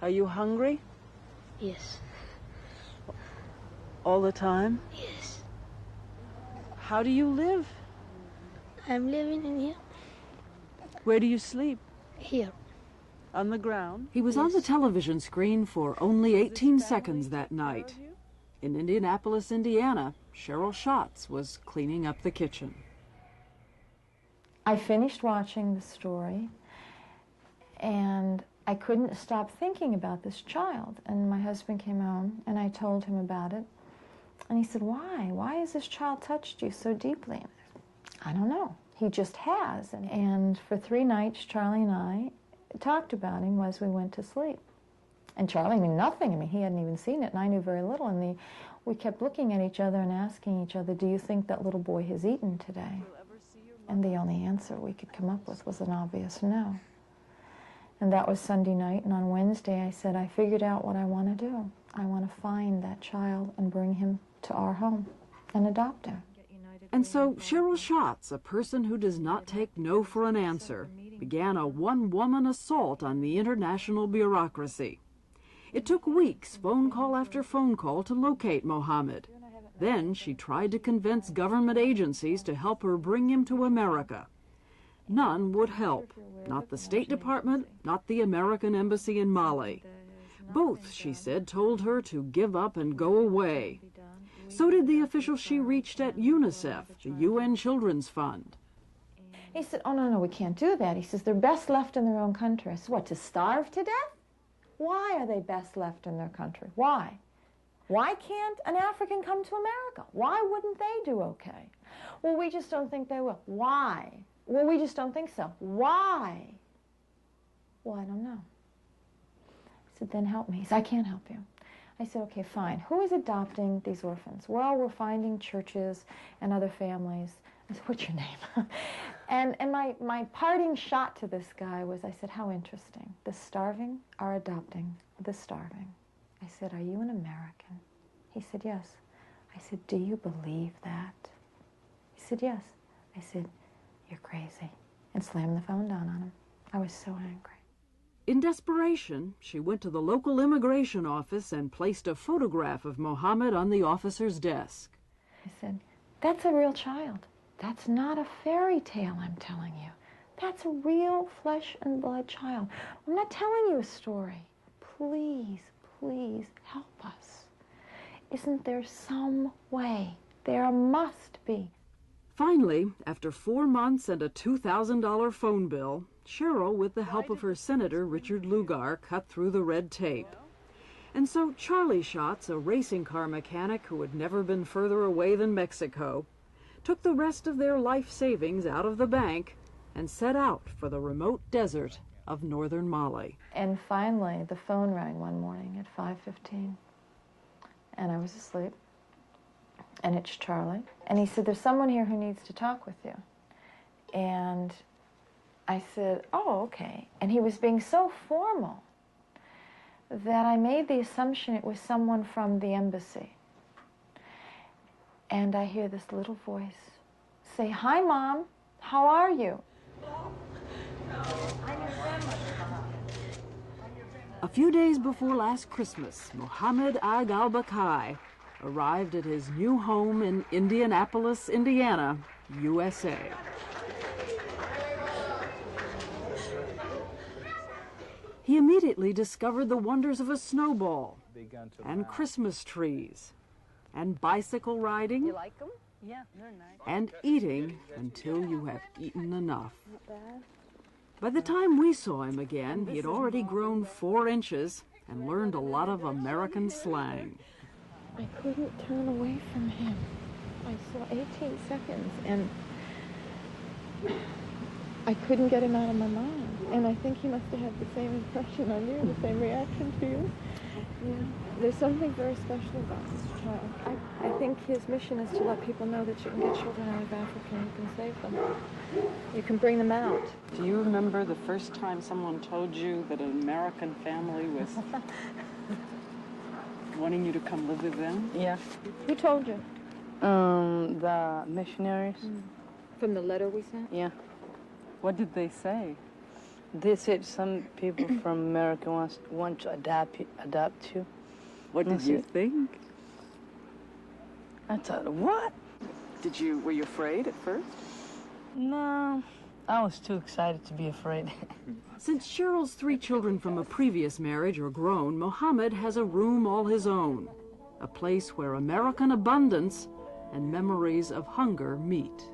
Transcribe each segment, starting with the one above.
Are you hungry? Yes. All the time? Yes. How do you live? I'm living in here. Where do you sleep? Here. On the ground? He was on the television screen for only 18 seconds that night. In Indianapolis, Indiana, Cheryl Schatz was cleaning up the kitchen. I finished watching the story, and I couldn't stop thinking about this child. And my husband came home, and I told him about it. And he said, why? Why has this child touched you so deeply? I don't know. He just has. And for 3 nights, Charlie and I talked about him as we went to sleep. And Charlie knew nothing. I mean, he hadn't even seen it, and I knew very little. And we kept looking at each other and asking each other, do you think that little boy has eaten today? And the only answer we could come up with was an obvious no. And that was Sunday night, and on Wednesday I said, I figured out what I want to do. I want to find that child and bring him to our home and adopt him. And so Cheryl Schatz, a person who does not take no for an answer, began a one-woman assault on the international bureaucracy. It took weeks, phone call after phone call, to locate Mohammed. Then she tried to convince government agencies to help her bring him to America. None would help. Not the State Department, not the American Embassy in Mali. Both, she said, told her to give up and go away. So did the officials she reached at UNICEF, the UN Children's Fund. He said, oh, no, we can't do that. He says, they're best left in their own country. I said, what, to starve to death? Why are they best left in their country? Why? Why can't an African come to America? Why wouldn't they do okay? Well, we just don't think they will. Why? Well, we just don't think so. Why? Well, I don't know. I said, then help me. He said, I can't help you. I said, okay, fine. Who is adopting these orphans? Well, we're finding churches and other families. I said, what's your name? and my parting shot to this guy was, I said, how interesting. The starving are adopting the starving. I said, are you an American? He said, yes. I said, do you believe that? He said, yes. I said, you're crazy. And slammed the phone down on him. I was so angry. In desperation, she went to the local immigration office and placed a photograph of Mohammed on the officer's desk. I said, that's a real child. That's not a fairy tale I'm telling you. That's a real flesh and blood child. I'm not telling you a story. Please, please help us. Isn't there some way? There must be. Finally, after 4 months and a $2,000 phone bill, Cheryl, with the help of her senator, Richard Lugar, cut through the red tape. And so Charlie Schatz, a racing car mechanic who had never been further away than Mexico, took the rest of their life savings out of the bank and set out for the remote desert of northern Mali. And finally, the phone rang one morning at 5:15, and I was asleep. And it's Charlie. And he said, there's someone here who needs to talk with you. And I said, oh, okay. And he was being so formal that I made the assumption it was someone from the embassy. And I hear this little voice say, hi, Mom, how are you? A few days before last Christmas, Mohammed Ag al-Bakai arrived at his new home in Indianapolis, Indiana, USA. He immediately discovered the wonders of a snowball and Christmas trees and bicycle riding. You like them? Yeah, they're nice. And eating until you have eaten enough. By the time we saw him again, he had already grown 4 inches and learned a lot of American slang. I couldn't turn away from him. I saw 18 seconds, and I couldn't get him out of my mind. And I think he must have had the same impression on you, the same reaction to you. Yeah. There's something very special about this child. I think his mission is to let people know that you can get children out of Africa and you can save them. You can bring them out. Do you remember the first time someone told you that an American family was wanting you to come live with them? Yeah. Who told you? The missionaries. From the letter we sent? Yeah. What did they say? They said some people from America want to adopt you. What did you think? I thought, what? Were you afraid at first? No, I was too excited to be afraid. Since Cheryl's 3 children from a previous marriage are grown, Mohammed has a room all his own, a place where American abundance and memories of hunger meet.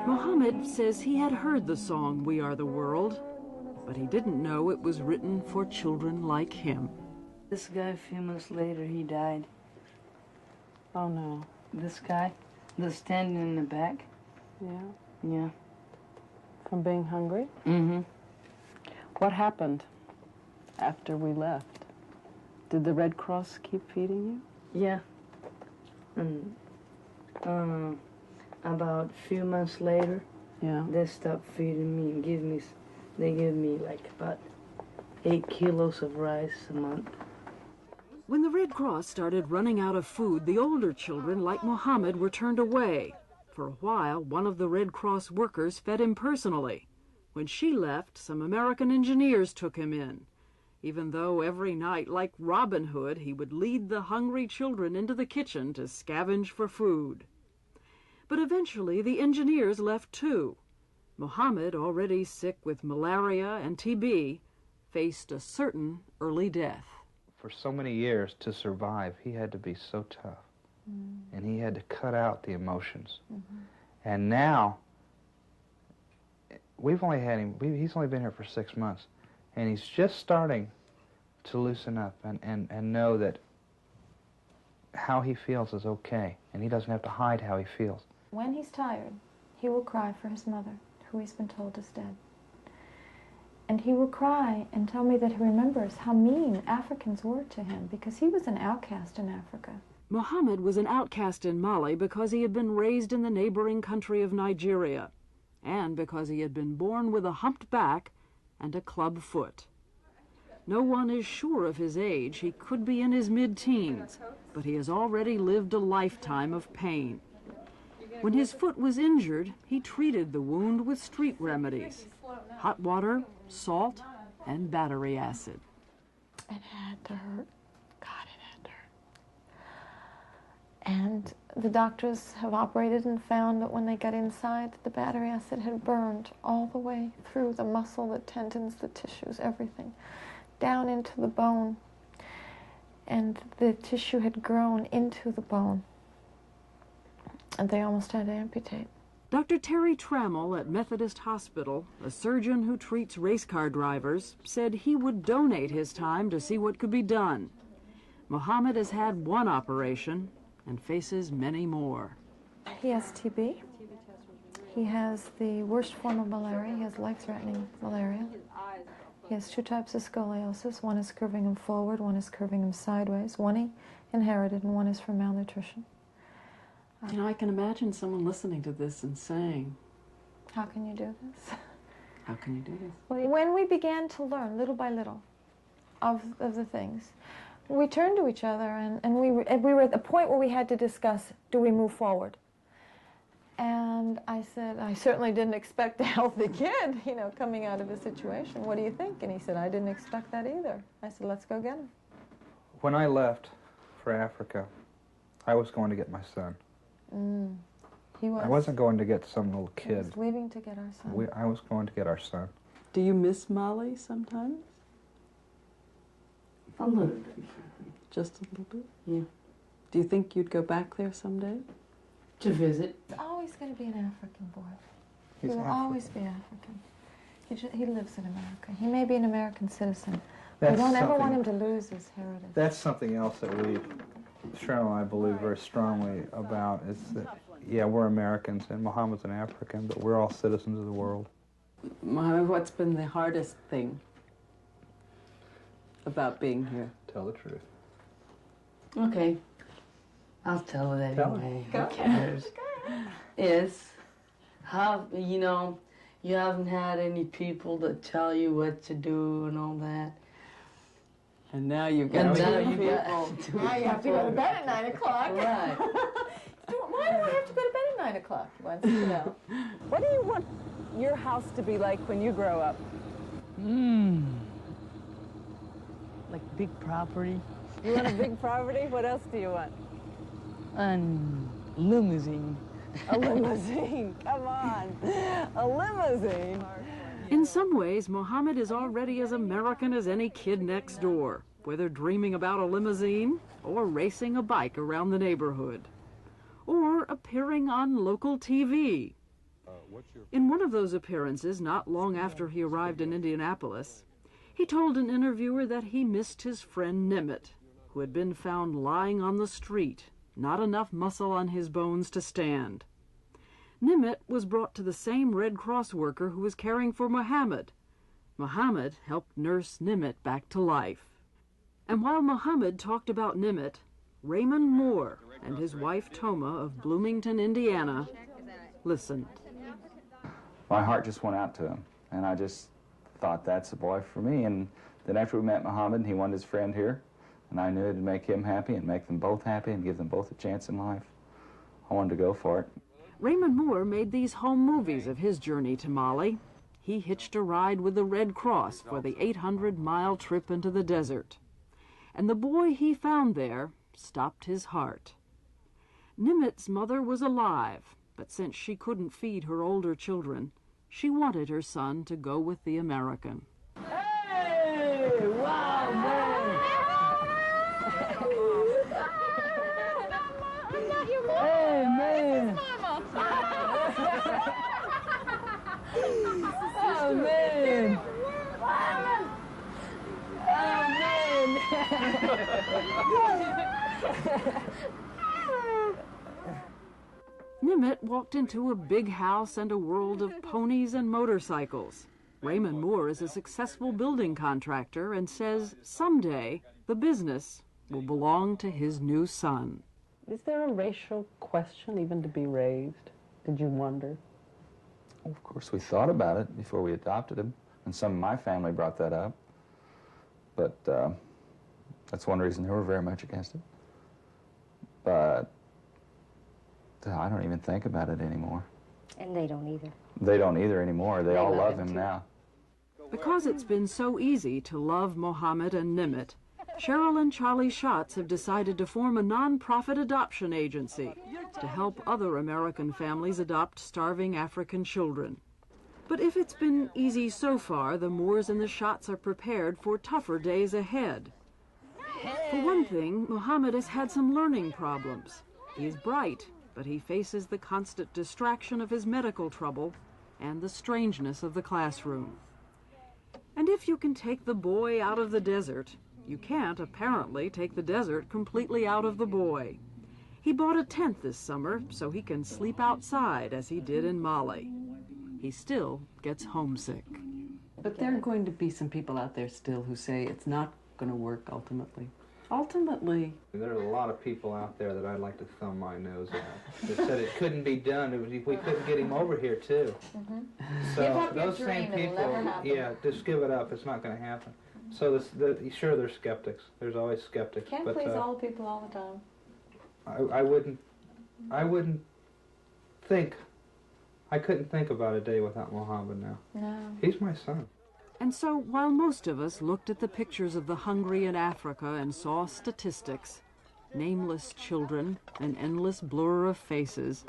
Mohammed says he had heard the song "We Are the World," but he didn't know it was written for children like him. This guy, a few months later, he died. Oh, no. This guy, the standing in the back. Yeah? Yeah. From being hungry? Mm-hmm. What happened after we left? Did the Red Cross keep feeding you? Yeah. About a few months later, they stopped feeding me and they give me like about 8 kilos of rice a month. When the Red Cross started running out of food, the older children, like Mohammed, were turned away. For a while, one of the Red Cross workers fed him personally. When she left, some American engineers took him in, even though every night, like Robin Hood, he would lead the hungry children into the kitchen to scavenge for food. But eventually, the engineers left too. Mohammed, already sick with malaria and TB, faced a certain early death. For so many years, to survive, he had to be so tough. And he had to cut out the emotions. And now, we've only had him, he's only been here for 6 months, and he's just starting to loosen up and know that how he feels is okay, and he doesn't have to hide how he feels. When he's tired, he will cry for his mother, who he's been told is dead. And he will cry and tell me that he remembers how mean Africans were to him, because he was an outcast in Africa. Mohammed was an outcast in Mali because he had been raised in the neighboring country of Nigeria, and because he had been born with a humped back and a club foot. No one is sure of his age. He could be in his mid-teens, but he has already lived a lifetime of pain. When his foot was injured, he treated the wound with street remedies: hot water, salt, and battery acid. It had to hurt. God, it had to hurt. And the doctors have operated and found that when they got inside, the battery acid had burned all the way through the muscle, the tendons, the tissues, everything, down into the bone. And the tissue had grown into the bone. And they almost had to amputate. Dr. Terry Trammell at Methodist Hospital, a surgeon who treats race car drivers, said he would donate his time to see what could be done. Mohammed has had one operation and faces many more. He has TB. He has the worst form of malaria. He has life-threatening malaria. He has 2 types of scoliosis. One is curving him forward, one is curving him sideways. One he inherited, and one is from malnutrition. You know, I can imagine someone listening to this and saying, how can you do this? how can you do this? Well, when we began to learn, little by little, of the things, we turned to each other, and we were at the point where we had to discuss, do we move forward? And I said, I certainly didn't expect a healthy kid, you know, coming out of a situation. What do you think? And he said, I didn't expect that either. I said, let's go get him. When I left for Africa, I was going to get my son. He was. I wasn't going to get some little He kid. was leaving to get our son. I was going to get our son. Do you miss Mali sometimes? A little bit. Just a little bit? Yeah. Do you think you'd go back there someday? To visit. He's always going to be an African boy. He's He will African. always be African. He lives in America. He may be an American citizen. That's We don't ever want him something- to lose his heritage. That's something else that Cheryl and I believe very strongly about, is that, yeah, we're Americans and Mohammed's an African, but we're all citizens of the world. Mohammed, what's been the hardest thing about being here? Tell the truth. Okay. I'll tell it anyway. Who cares? It's how, you know, you haven't had any people to tell you what to do and all that. And now you've got Now two you people. Now you have to go to bed at 9 o'clock. Right. Why do I have to go to bed at 9 o'clock? He wants to know. What do you want your house to be like when you grow up? Like big property. You want a big property? What else do you want? And limousine. A limousine. Come on. A limousine. In some ways, Mohammed is already as American as any kid next door, whether dreaming about a limousine or racing a bike around the neighborhood, or appearing on local TV. In one of those appearances, not long after he arrived in Indianapolis, he told an interviewer that he missed his friend Nimitz, who had been found lying on the street, not enough muscle on his bones to stand. Nimitz was brought to the same Red Cross worker who was caring for Mohammed. Mohammed helped nurse Nimitz back to life. And while Mohammed talked about Nimitz, Raymond Moore and his wife Toma of Bloomington, Indiana, listened. My heart just went out to him, and I just thought, that's a boy for me. And then after we met Mohammed, he wanted his friend here, and I knew it'd make him happy and make them both happy and give them both a chance in life. I wanted to go for it. Raymond Moore made these home movies of his journey to Mali. He hitched a ride with the Red Cross for the 800-mile trip into the desert. And the boy he found there stopped his heart. Nimitz's mother was alive, but since she couldn't feed her older children, she wanted her son to go with the American. Hey! Wow, man! I'm not your mom. Hey, man! Oh, man! Nimitz walked into a big house and a world of ponies and motorcycles. Raymond Moore is a successful building contractor and says someday the business will belong to his new son. Is there a racial question even to be raised? Did you wonder? Of course, we thought about it before we adopted him, and some of my family brought that up. But that's one reason they were very much against it. But I don't even think about it anymore. And they don't either. They don't either anymore. They all love him too. now. Because it's been so easy to love Mohammed and Nimitz, Cheryl and Charlie Schatz have decided to form a non-profit adoption agency to help other American families adopt starving African children. But if it's been easy so far, the Moores and the Schatz are prepared for tougher days ahead. For one thing, Mohammed has had some learning problems. He is bright, but he faces the constant distraction of his medical trouble and the strangeness of the classroom. And if you can take the boy out of the desert, you can't, apparently, take the desert completely out of the boy. He bought a tent this summer so he can sleep outside as he did in Mali. He still gets homesick. But there are going to be some people out there still who say it's not going to work ultimately. Ultimately. There's a lot of people out there that I'd like to thumb my nose at. They said it couldn't be done. We couldn't get him over here, too. So Give up your those same dream, it'll people, never happen. yeah, just give it up. It's not going to happen. So sure, there's skeptics. There's always skeptics. Can't but, please all the people all the time. I wouldn't think. I couldn't think about a day without Mohammed now. No. He's my son. And so, while most of us looked at the pictures of the hungry in Africa and saw statistics, nameless children, an endless blur of faces,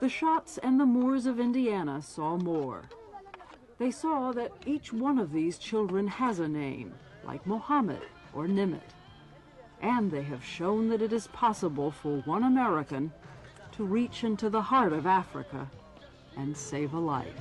the Schatz and the Moores of Indiana saw more. They saw that each one of these children has a name, like Mohammed or Nimitz. And they have shown that it is possible for one American to reach into the heart of Africa and save a life.